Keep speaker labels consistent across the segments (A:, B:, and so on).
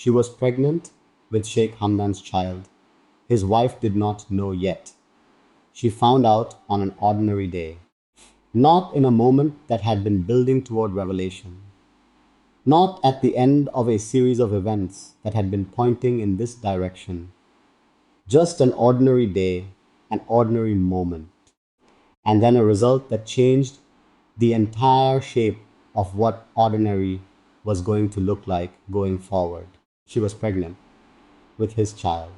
A: She was pregnant with Sheikh Hamdan's child. His wife did not know yet. She found out on an ordinary day, not in a moment that had been building toward revelation, not at the end of a series of events that had been pointing in this direction, just an ordinary day, an ordinary moment, and then a result that changed the entire shape of what ordinary was going to look like going forward. She was pregnant with his child.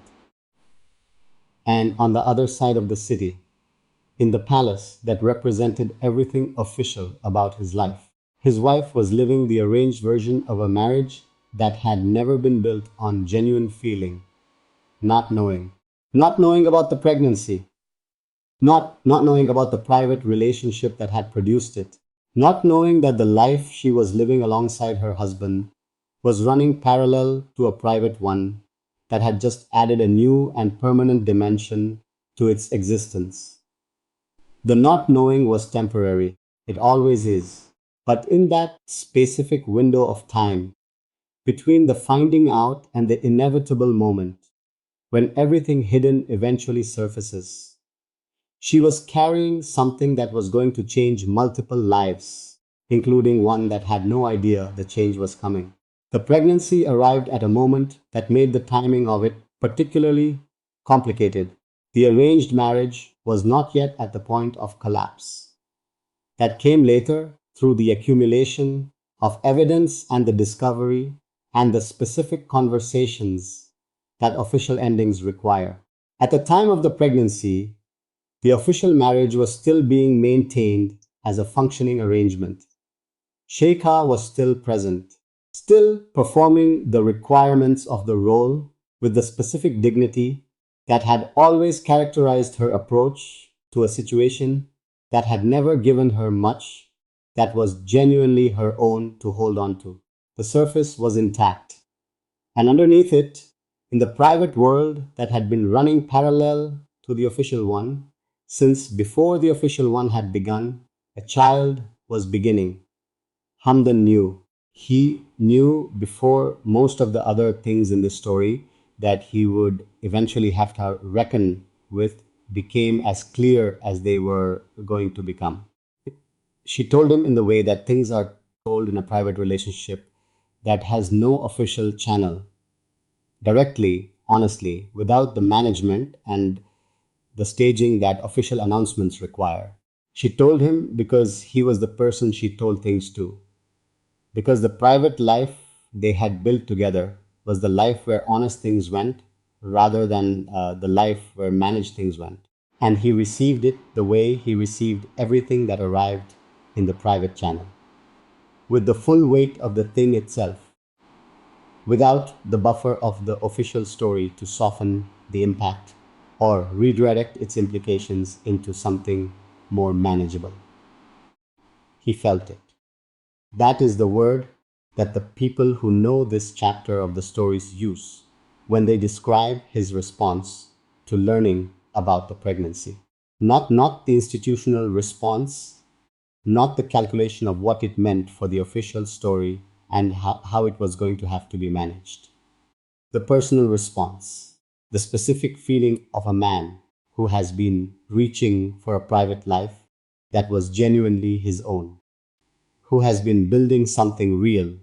A: And on the other side of the city, in the palace that represented everything official about his life, his wife was living the arranged version of a marriage that had never been built on genuine feeling, not knowing. Not knowing about the pregnancy, not knowing about the private relationship that had produced it, not knowing that the life she was living alongside her husband was running parallel to a private one that had just added a new and permanent dimension to its existence. The not knowing was temporary, it always is. But in that specific window of time, between the finding out and the inevitable moment, when everything hidden eventually surfaces, she was carrying something that was going to change multiple lives, including one that had no idea the change was coming. The pregnancy arrived at a moment that made the timing of it particularly complicated. The arranged marriage was not yet at the point of collapse. That came later through the accumulation of evidence and the discovery and the specific conversations that official endings require. At the time of the pregnancy, the official marriage was still being maintained as a functioning arrangement. Sheikha was still present, still performing the requirements of the role with the specific dignity that had always characterized her approach to a situation that had never given her much that was genuinely her own to hold on to. The surface was intact, and underneath it, in the private world that had been running parallel to the official one, since before the official one had begun, a child was beginning. Hamdan knew. He knew before most of the other things in the story that he would eventually have to reckon with became as clear as they were going to become. She told him in the way that things are told in a private relationship that has no official channel, directly, honestly, without the management and the staging that official announcements require. She told him because he was the person she told things to, because the private life they had built together was the life where honest things went rather than the life where managed things went. And he received it the way he received everything that arrived in the private channel, with the full weight of the thing itself, without the buffer of the official story to soften the impact or redirect its implications into something more manageable. He felt it. That is the word that the people who know this chapter of the stories use when they describe his response to learning about the pregnancy. Not the institutional response, not the calculation of what it meant for the official story and how it was going to have to be managed. The personal response, the specific feeling of a man who has been reaching for a private life that was genuinely his own, who has been building something real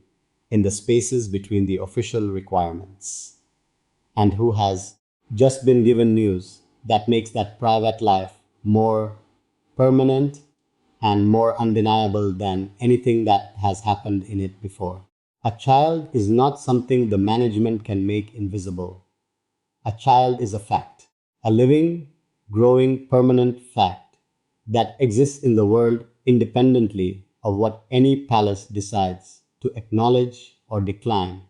A: in the spaces between the official requirements, and who has just been given news that makes that private life more permanent and more undeniable than anything that has happened in it before. A child is not something the management can make invisible. A child is a fact, a living, growing, permanent fact that exists in the world independently of what any palace decides to acknowledge or decline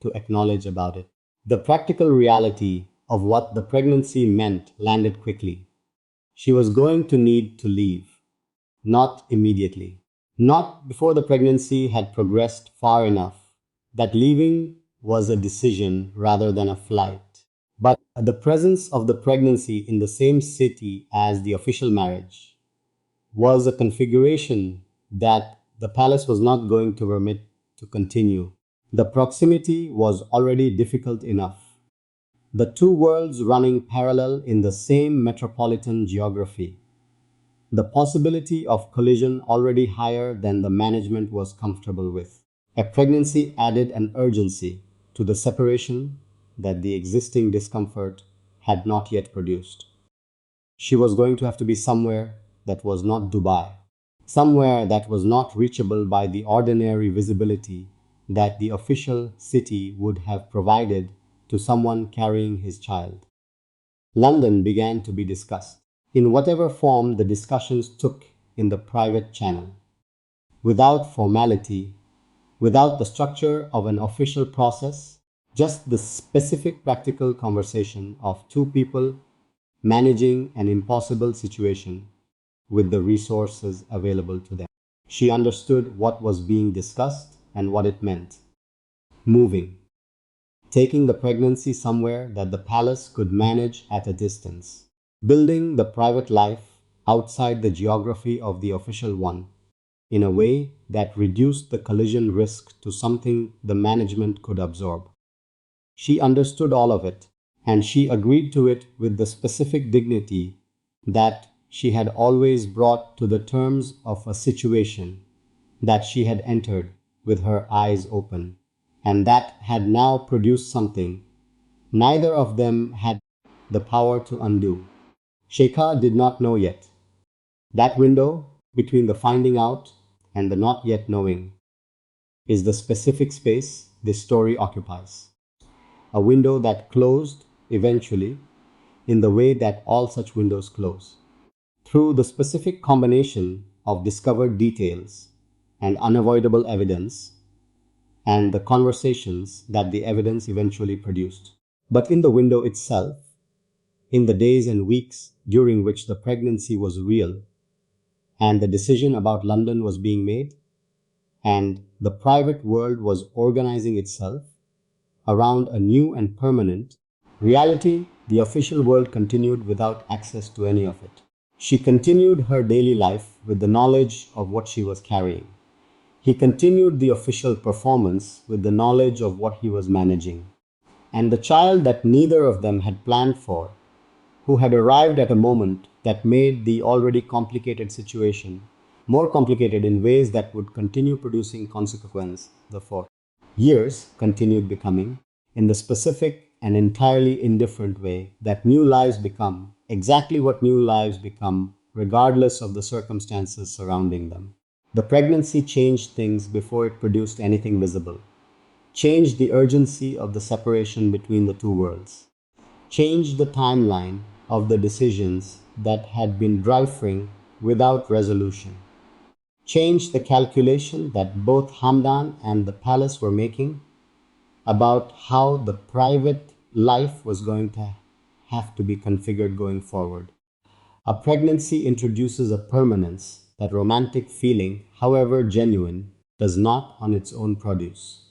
A: to acknowledge about it. The practical reality of what the pregnancy meant landed quickly. She was going to need to leave, not immediately, not before the pregnancy had progressed far enough that leaving was a decision rather than a flight. But the presence of the pregnancy in the same city as the official marriage was a configuration that the palace was not going to permit to continue. The proximity was already difficult enough. The two worlds running parallel in the same metropolitan geography. The possibility of collision already higher than the management was comfortable with. A pregnancy added an urgency to the separation that the existing discomfort had not yet produced. She was going to have to be somewhere that was not Dubai, somewhere that was not reachable by the ordinary visibility that the official city would have provided to someone carrying his child. London began to be discussed, in whatever form the discussions took in the private channel, without formality, without the structure of an official process, just the specific practical conversation of two people managing an impossible situation with the resources available to them. She understood what was being discussed and what it meant. Moving, taking the pregnancy somewhere that the palace could manage at a distance, building the private life outside the geography of the official one in a way that reduced the collision risk to something the management could absorb. She understood all of it, and she agreed to it with the specific dignity that she had always brought to the terms of a situation that she had entered with her eyes open, and that had now produced something neither of them had the power to undo. Sheikha did not know yet. That window between the finding out and the not yet knowing is the specific space this story occupies. A window that closed eventually in the way that all such windows close, through the specific combination of discovered details and unavoidable evidence and the conversations that the evidence eventually produced. But in the window itself, in the days and weeks during which the pregnancy was real and the decision about London was being made and the private world was organizing itself around a new and permanent reality, the official world continued without access to any of it. She continued her daily life with the knowledge of what she was carrying. He continued the official performance with the knowledge of what he was managing. And the child that neither of them had planned for, who had arrived at a moment that made the already complicated situation more complicated in ways that would continue producing consequence, therefore, years continued becoming, in the specific and entirely indifferent way that new lives become exactly what new lives become, regardless of the circumstances surrounding them. The pregnancy changed things before it produced anything visible, changed the urgency of the separation between the two worlds, changed the timeline of the decisions that had been driving without resolution, changed the calculation that both Hamdan and the palace were making about how the private life was going to have to be configured going forward. A pregnancy introduces a permanence that romantic feeling, however genuine, does not on its own produce.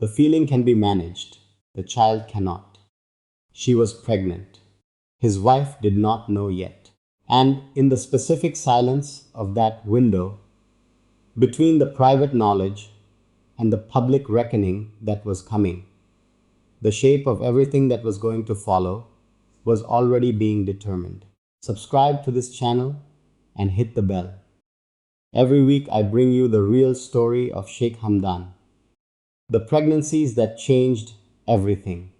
A: The feeling can be managed, the child cannot. She was pregnant. His wife did not know yet. And in the specific silence of that window, between the private knowledge and the public reckoning that was coming, the shape of everything that was going to follow was already being determined. Subscribe to this channel and hit the bell. Every week I bring you the real story of Sheikh Hamdan, the pregnancies that changed everything,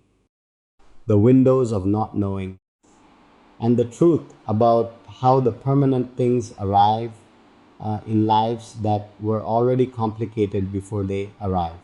A: the windows of not knowing, and the truth about how the permanent things arrive in lives that were already complicated before they arrive.